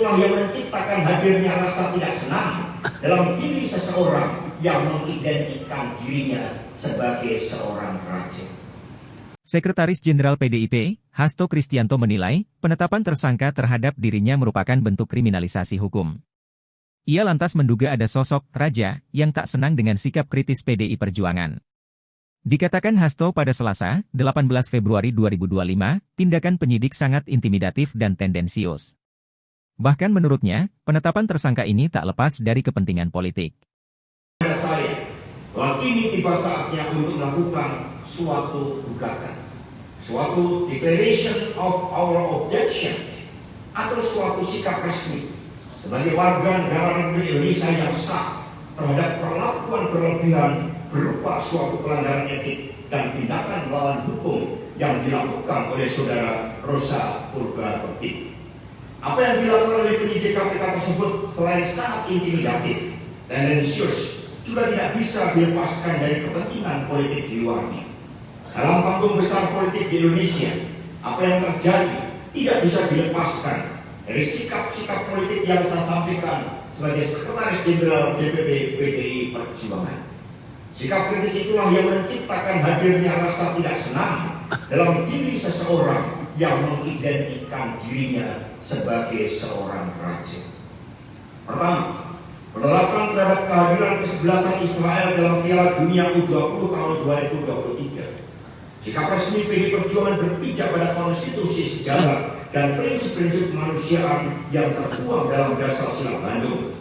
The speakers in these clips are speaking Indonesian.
itulah yang menciptakan hadirnya rasa tidak senang dalam diri seseorang yang mengidentikan dirinya sebagai seorang raja. Sekretaris Jenderal PDIP, Hasto Kristianto menilai, penetapan tersangka terhadap dirinya merupakan bentuk kriminalisasi hukum. Ia lantas menduga ada sosok raja yang tak senang dengan sikap kritis PDI Perjuangan. Dikatakan Hasto pada Selasa, 18 Februari 2025, tindakan penyidik sangat intimidatif dan tendensius. Bahkan menurutnya, penetapan tersangka ini tak lepas dari kepentingan politik. Pada saya, bahwa kini tiba saatnya untuk melakukan suatu gugatan, suatu declaration of our objection, atau suatu sikap resmi sebagai warga negara Republik Indonesia yang sah terhadap perlakuan berlebihan berupa suatu pelanggaran etik dan tindakan melawan hukum yang dilakukan oleh saudara Rosa Purba-Bekti. Apa yang dilakukan oleh penyidik KPK tersebut selain sangat intimidatif dan tendensius, juga tidak bisa dilepaskan dari kepentingan politik di luarnya. Dalam panggung besar politik di Indonesia, apa yang terjadi tidak bisa dilepaskan dari sikap-sikap politik yang saya sampaikan sebagai Sekretaris Jenderal DPP PDI Perjuangan. Sikap kritis itulah yang menciptakan hadirnya rasa tidak senang dalam diri seseorang yang mengidentikan dirinya sebagai seorang raja. Pertama, penolakan terhadap kehadiran kesebelasan Israel dalam Piala Dunia U20 tahun 2023. Sikap resmi PDI Perjuangan berpijak pada konstitusi sejarah dan prinsip-prinsip kemanusiaan yang tertuang dalam Dasar Sila Bandung.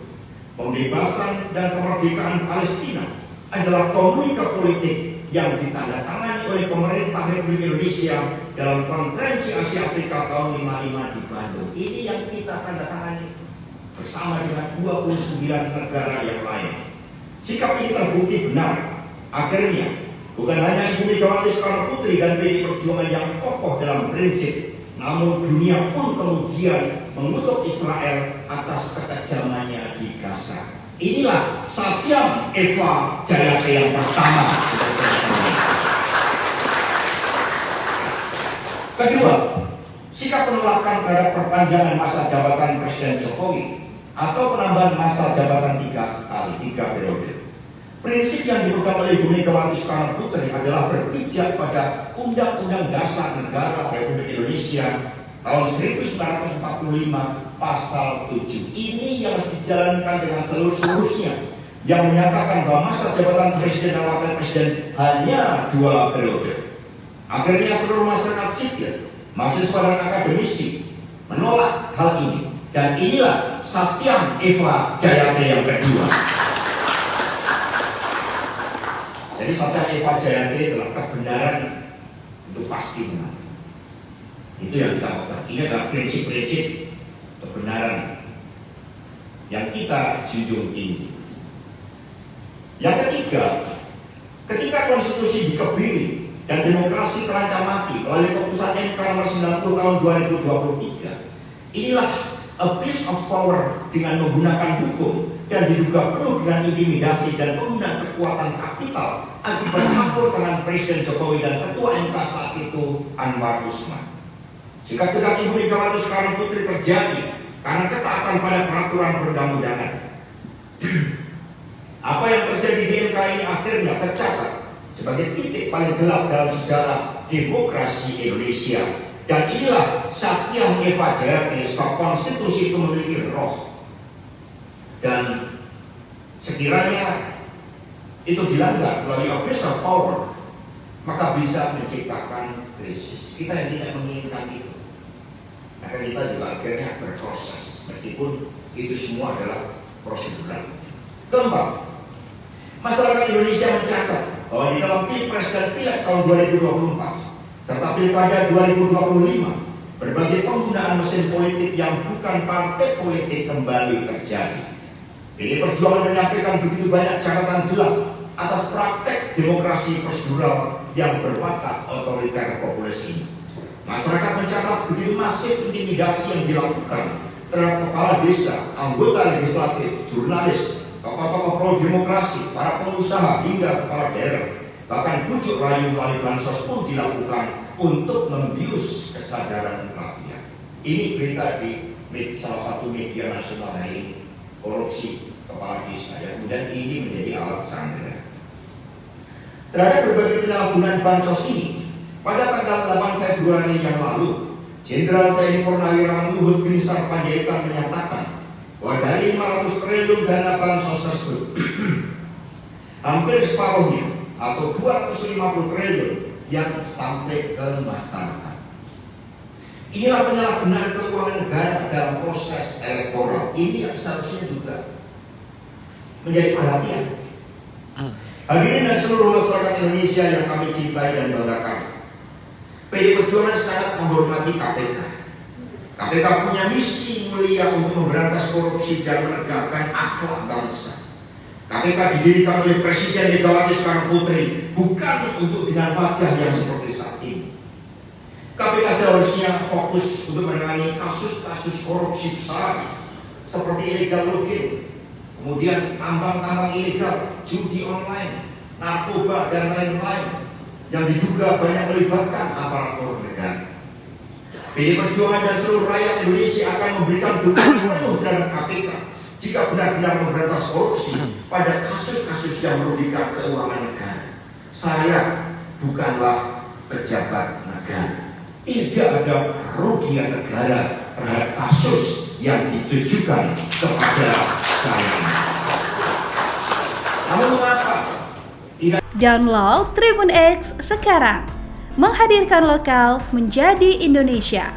Pembebasan dan kemerdekaan Palestina adalah komunika politik yang ditandatangani oleh pemerintah Republik Indonesia dalam Konferensi Asia Afrika tahun 55 di Bandung. Ini yang kita tandatangani bersama dengan 29 negara yang lain. Sikap ini terbukti benar. Akhirnya, bukan hanya Ibu Megawati Soekarno Putri dan PDI Perjuangan yang kokoh dalam prinsip, namun dunia pun kemudian mengutuk Israel atas kekejamannya di Gaza. Inilah Satyam Eva Jayate yang pertama. Kedua, sikap penolakan terhadap perpanjangan masa jabatan Presiden Jokowi atau penambahan masa jabatan 3 periode. Prinsip yang dipegang oleh Ibu Megawati Soekarno Putri adalah berpijak pada Undang-Undang Dasar Negara Republik Indonesia tahun 1945 pasal 7. Ini yang harus dijalankan dengan seluruh-seluruhnya, yang menyatakan bahwa masa jabatan presiden dan wakil presiden hanya 2 periode. Akhirnya seluruh masyarakat sipil, mahasiswa dan akademisi menolak hal ini, dan inilah Satyam Eva Jayate yang kedua. Jadi Satyam Eva Jayate adalah kebenaran itu pasti benar. Itu yang kita lakukan. Ini adalah prinsip-prinsip kebenaran yang kita junjung tinggi. Yang ketiga, ketika konstitusi dikebiri dan demokrasi terancam mati melalui keputusan MK nomor 90 tahun 2023, inilah abuse of power dengan menggunakan hukum dan diduga penuh dengan intimidasi dan penggunaan kekuatan kapital akibat campur tangan Presiden Jokowi dan Ketua MK saat itu Anwar Usman. Sikap tegas Ibu Megawati Soekarno Putri terjadi karena ketaatan pada peraturan perundang-undangan. Apa yang terjadi di MK ini akhirnya tercatat sebagai titik paling gelap dalam sejarah demokrasi Indonesia. Dan inilah Satyam Eva Jayate, sebab konstitusi itu memiliki roh. Dan sekiranya itu dilanggar melalui abuse of power, maka bisa menciptakan krisis. Kita yang tidak menginginkan itu. Maka kita juga akhirnya berproses, meskipun itu semua adalah prosedural. Keempat, masyarakat Indonesia mencatat bahwa di dalam Pilpres dan Pileg tahun 2024 serta Pilkada 2025, berbagai penggunaan mesin politik yang bukan partai politik kembali terjadi. PDI Perjuangan menyampaikan begitu banyak catatan gelap atas praktek demokrasi prosedural yang berwatak otoriter populis ini. Masyarakat mencatat begitu masif intimidasi yang dilakukan terhadap kepala desa, anggota legislatif, jurnalis, tokoh-tokoh pro demokrasi, para pengusaha hingga kepala daerah. Bahkan bujuk rayu melalui bansos pun dilakukan untuk membius kesadaran rakyat. Ini berita di salah satu media nasional hari korupsi kepala desa, yang kemudian ini menjadi alat sandera. Terhadap berbagai penyalahgunaan bansos ini, pada tanggal 8 Februari yang lalu, Jenderal TNI Purnawirawan Luhut Binsar Panjaitan menyatakan bahwa dari 500 triliun dana bansos tersebut, hampir separuhnya atau 250 triliun yang sampai ke masyarakat. Inilah penyalahgunaan keuangan negara dalam proses elektoral. Ini yang seharusnya juga menjadi perhatian. Hadirin dan seluruh masyarakat Indonesia yang kami cintai dan banggakan, PDI Perjuangan sangat menghormati KPK. KPK punya misi mulia untuk memberantas korupsi dan menegakkan akhlak bangsa. KPK didirikan oleh Presiden Megawati Soekarno Putri bukan untuk dengan wajah yang seperti saat ini. KPK seharusnya fokus untuk menangani kasus-kasus korupsi besar seperti illegal logging, kemudian tambang-tambang ilegal, judi online, narkoba dan lain-lain yang diduga banyak melibatkan aparatur negara. PDI Perjuangan dan seluruh rakyat Indonesia akan memberikan dukungan penuh terhadap KPK jika benar-benar memberantas korupsi pada kasus-kasus yang merugikan keuangan negara. Saya bukanlah pejabat negara. Tidak ada kerugian negara terhadap kasus yang ditujukan kepada saya. Namun mengapa tidak? Download Tribun X sekarang, menghadirkan lokal menjadi Indonesia.